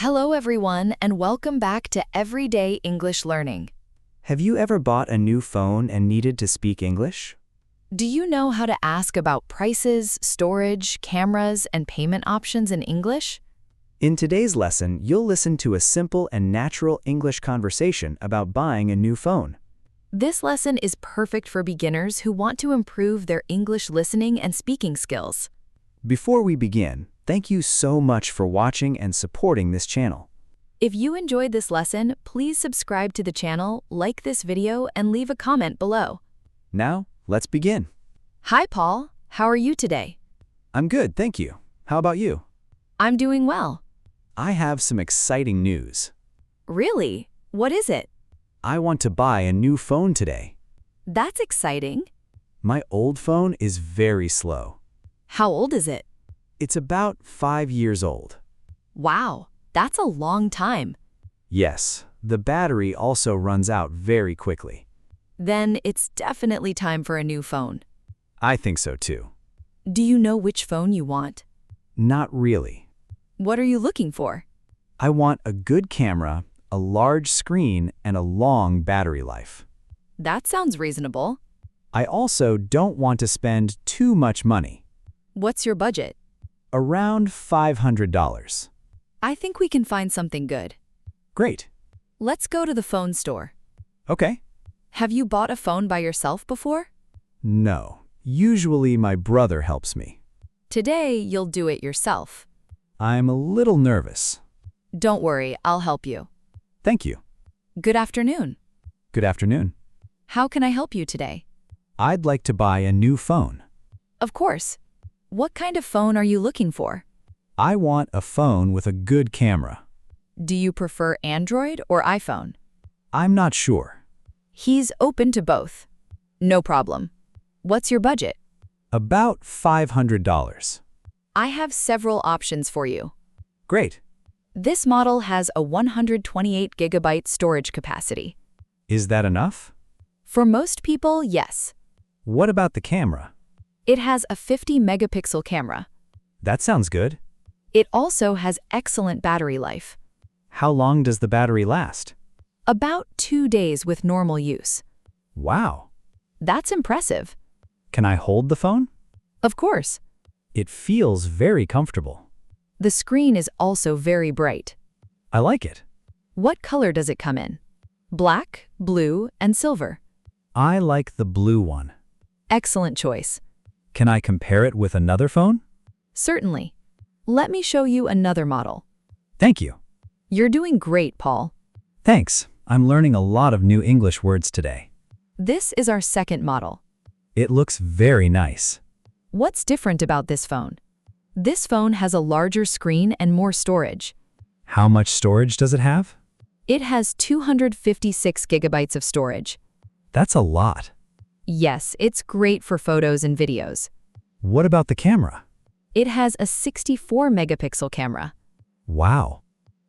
Hello, everyone, and welcome back to Everyday English Learning. Have you ever bought a new phone and needed to speak English? Do you know how to ask about prices, storage, cameras, and payment options in English? In today's lesson, you'll listen to a simple and natural English conversation about buying a new phone. This lesson is perfect for beginners who want to improve their English listening and speaking skills. Before we begin, thank you so much for watching and supporting this channel. If you enjoyed this lesson, please subscribe to the channel, like this video, and leave a comment below. Now, let's begin. Hi, Paul. How are you today? I'm good, thank you. How about you? I'm doing well. I have some exciting news. Really? What is it? I want to buy a new phone today. That's exciting. My old phone is very slow. How old is it? It's about 5 years old. Wow, that's a long time. Yes, the battery also runs out very quickly. Then it's definitely time for a new phone. I think so too. Do you know which phone you want? Not really. What are you looking for? I want a good camera, a large screen, and a long battery life. That sounds reasonable. I also don't want to spend too much money. What's your budget? Around $500. I think we can find something good. Great. Let's go to the phone store. Okay. Have you bought a phone by yourself before? No. Usually my brother helps me. Today, you'll do it yourself. I'm a little nervous. Don't worry, I'll help you. Thank you. Good afternoon. Good afternoon. How can I help you today? I'd like to buy a new phone. Of course. What kind of phone are you looking for? I want a phone with a good camera. Do you prefer Android or iPhone? I'm not sure. He's open to both. No problem. What's your budget? About $500. I have several options for you. Great. This model has a 128 gigabyte storage capacity. Is that enough? For most people, yes. What about the camera? It has a 50 megapixel camera. That sounds good. It also has excellent battery life. How long does the battery last? About 2 days with normal use. Wow. That's impressive. Can I hold the phone? Of course. It feels very comfortable. The screen is also very bright. I like it. What color does it come in? Black, blue, and silver. I like the blue one. Excellent choice. Can I compare it with another phone? Certainly. Let me show you another model. Thank you. You're doing great, Paul. Thanks. I'm learning a lot of new English words today. This is our second model. It looks very nice. What's different about this phone? This phone has a larger screen and more storage. How much storage does it have? It has 256 gigabytes of storage. That's a lot. Yes, it's great for photos and videos. What about the camera? It has a 64 megapixel camera. Wow.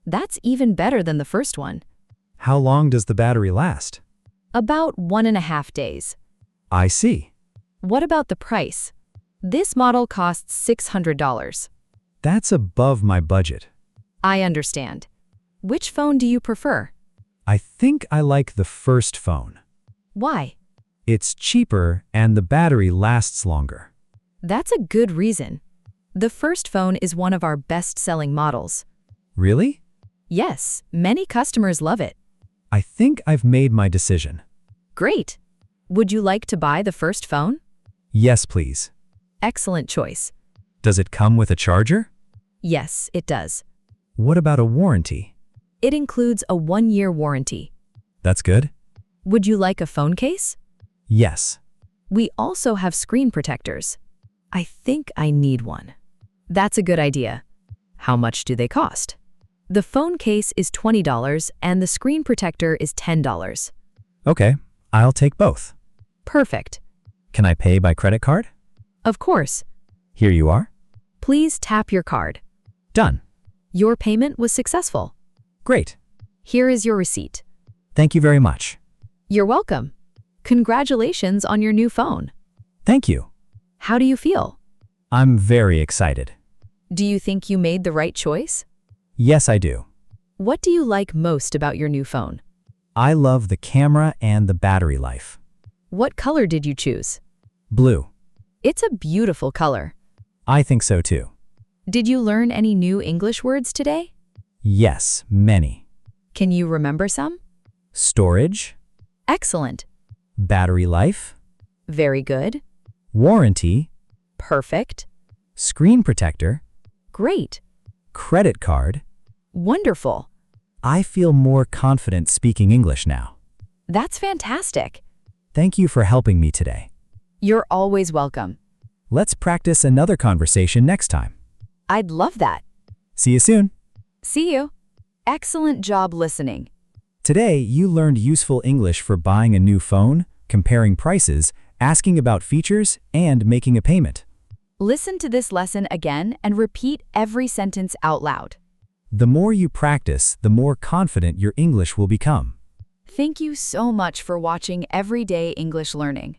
That's even better than the first one. How long does the battery last? About 1.5 days. I see. What about the price? This model costs $600. That's above my budget. I understand. Which phone do you prefer? I think I like the first phone. Why? It's cheaper and the battery lasts longer. That's a good reason. The first phone is one of our best-selling models. Really? Yes, many customers love it. I think I've made my decision. Great. Would you like to buy the first phone? Yes, please. Excellent choice. Does it come with a charger? Yes, it does. What about a warranty? It includes a 1-year warranty. That's good. Would you like a phone case? Yes. We also have screen protectors. I think I need one. That's a good idea. How much do they cost? The phone case is $20 and the screen protector is $10. Okay, I'll take both. Perfect. Can I pay by credit card? Of course. Here you are. Please tap your card. Done. Your payment was successful. Great. Here is your receipt. Thank you very much. You're welcome. Congratulations on your new phone. Thank you. How do you feel? I'm very excited. Do you think you made the right choice? Yes, I do. What do you like most about your new phone? I love the camera and the battery life. What color did you choose? Blue. It's a beautiful color. I think so too. Did you learn any new English words today? Yes, many. Can you remember some? Storage, Excellent. battery life, Very good. warranty, Perfect. screen protector, Great. credit card. Wonderful. I feel more confident speaking English now. That's fantastic. Thank you for helping me today. You're always welcome. Let's practice another conversation next time. I'd love that. See you soon. See you. Excellent job listening. Today, you learned useful English for buying a new phone, comparing prices, asking about features, and making a payment. Listen to this lesson again and repeat every sentence out loud. The more you practice, the more confident your English will become. Thank you so much for watching Everyday English Learning.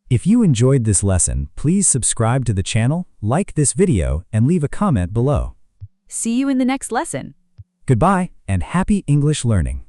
If you enjoyed this lesson, please subscribe to the channel, like this video, and leave a comment below. See you in the next lesson. Goodbye, and happy English learning.